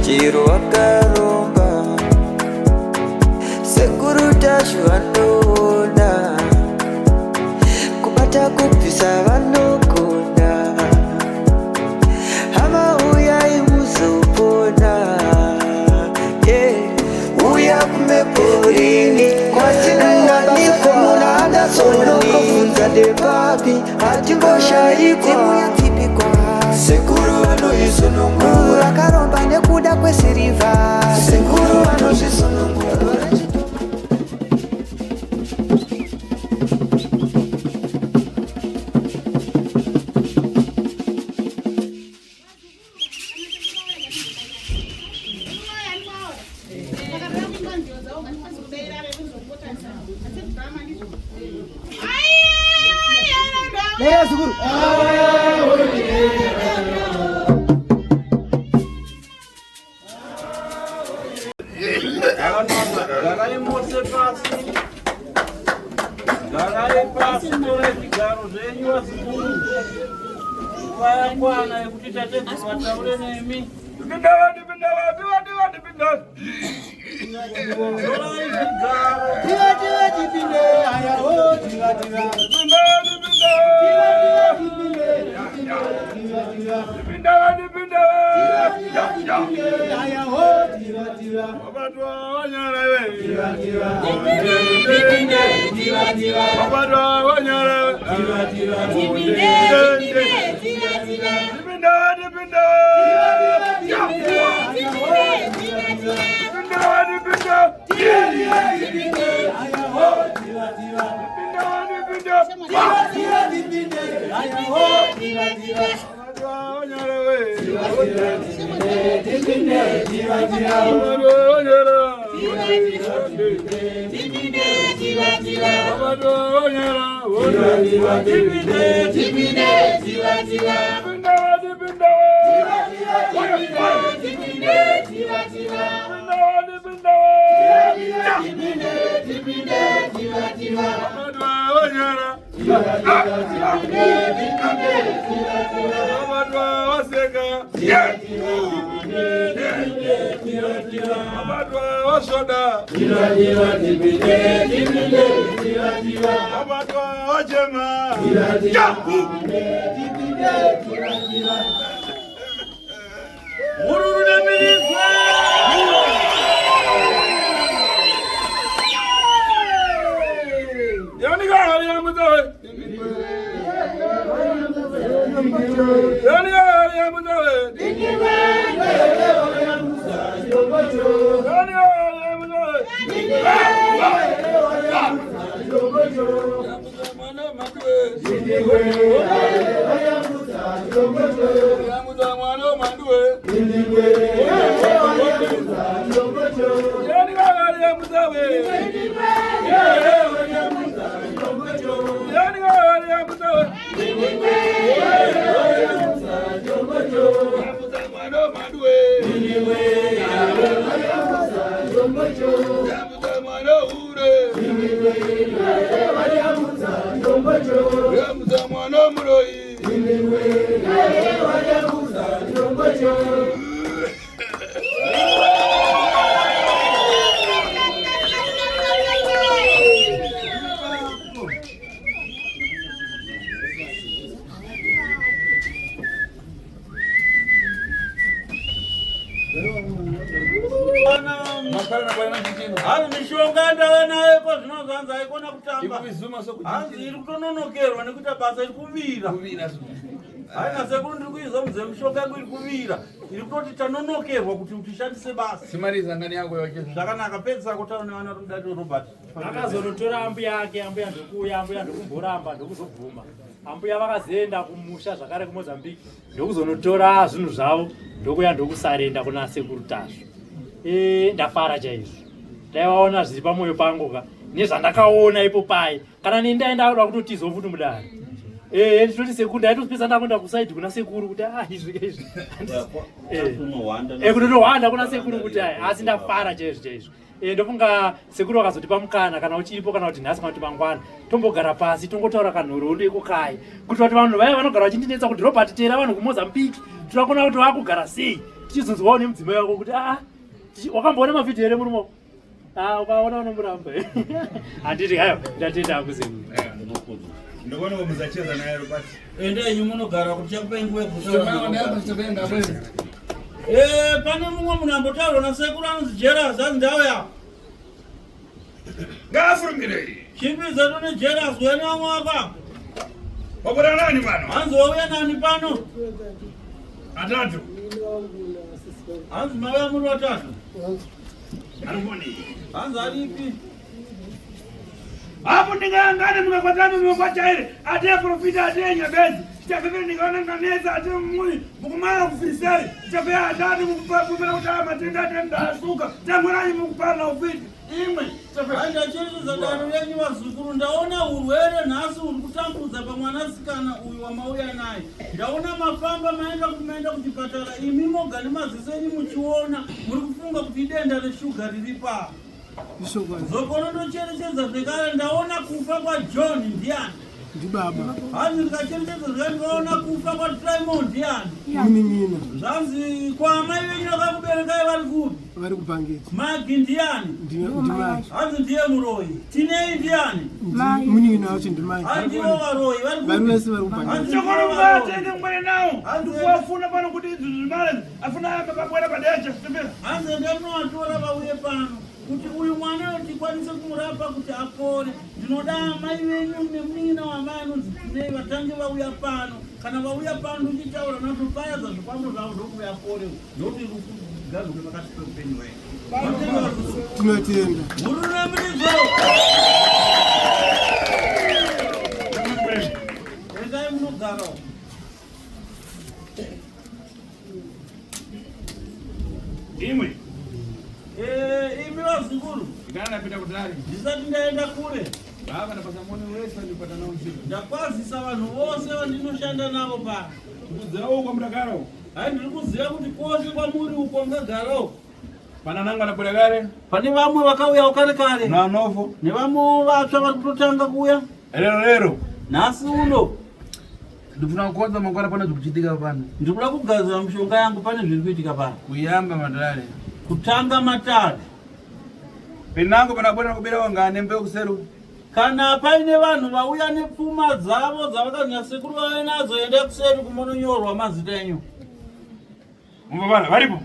chiro wakaromba sekuru tashu vanona kubata kubvisa vanogona hama uyai muzopona uya kumeporini kwatinowanikwa muna adasonokovunza ndepapi hatingoshaikwa sekuru vanoisonongura akaromba nekuda kwesirivha sekuru vanozvisonongura sekuru haina sekuru ndiri kuizwa mzee mushonga yangu iri kuvira iri kutoti tanonokerwa kuti utishandise basa simariza ngani yako yoke zvakanaka pedza kutaura nevana rudati Robert akazonotora ambuya ake ambuya ndokuuya ambuya ndokumboramba ndokuzobvuma ambuya vakazoenda kumusha zvakare kuMozambique ndokuzonotora zvinhu zvavo ndokuya ndokusarenda kuna sekuru Tasvo. Ndafara chaizvo ndaivaona zviri pamwoyo pangu ka nezvandakaona ipo pai kana nendaenda kuda kutotizawo futi mudare nditoti sekuru ndaitopedza ndakuenda kusaidhi kuna sekuru kuti izvi kutonohwanda kuna sekuru kuti asi ndafara chaizvo ndofunga sekuru vakazotipa mukana kana uchiripo kana kuti nhasi kana kuti mangwana tombogara pasi tongotaura kanhoroondo ndiko kai kuti vanhu vaya vanogara vachindinetsa kuti Robert tera vanhu kuMozambique tinokona kuti vakugara sei tichizonzwawo nemudzimai wako kuti wakamboona mavhidhiyo here murumo ukaona unomuramba handiti hayo ndatenda akuzimu ndikuona muzacheza naye basi endenyu munogara kuti chakupai nguva pane mumwe munhu ambotaurwa nasekuru anonzi Jeras hanzi ndauya ngafurumirei chipidza tone Jeras wene vamwe waka wabura nani pano hanzi wauya nani pano atatu hanzi mauya muri watatu arikoni hanzi aripi hapo ndingangane mukakwatana mukwachaire ate profita ate nyabezi chafefe ndikaona nganeza ate mumuni mukumara kufisari chafe atatu mukupera kutala matenda ate ndasuka tanguranyi mukupana ufiti imwe ndachiriridza danho renyu vazukuru ndaona urwere nhasi uri kutambudza pamwanasikana uyu wamauya naye ndaona mafamba maenda kuchipatara imi moga nemaziso enyu muchiona muri kufunga kuti idenda reshuga riri paa zokono ndocherechedza zvekare ndaona kufa kwaJohn ndiani ndibaba hanzi ndikacherechedza zvekare ndikaona kufa kwaTraimond ndiani munin'ina zvanzi kwamai venyu vakakuberekai vari kupi vari kupangeti Magi ndiani ndimai hanzi ndiye muroyi Tinei ndiani munin'ina wacho ndimai handivo varoyi vari vese vari kupangeti chokonovatenge mubwere nawo ndikuwafuna pano kuti idzi zvimale afuna akabwera padecha hanzi ndanovatora vauye pano kuti uyu mwana tikwanise kumurapa kuti apore ndinoda amai venyu nemun'ina wamai anonzi Tinei vatange vauya pano kana vauya pano ndichitaura natopayadza zvifambo zvavo ndokuuya pore ndokuti rukugazuke pakati peupenyu hwenyu tinotenda hururemiridzo endai munogarawo imwe imi vazukuru ndanapita kutali ndisati ndaenda kure baba napasamoni wese ndipata nawo ntchito ndakwazisa vanhu vose vandinoshanda navo pano kudzera uko mudakaro hai ndiri kuziva kuti kwose kwamuri uko ngagarawo pana nangu anabwera kale pane vamwe vakauyawo kare kare nanovo nevamwe vatsva vari kutotanga kuuya lero nhasi uno ndifuna kukodza mangwana pana zvikuchitika pano ndiri kuda kugadzira mishonga yangu pane zviri kuitika pano kuyamba madalare kutanga matatu penango panabwera kubera wangane mbeu kuseru kana paine vanhu vauya nepfuma dzavo dzavakanyatsekuru vave nadzo ende kuseri kumononyorwa mazita enyu mumva vana varipo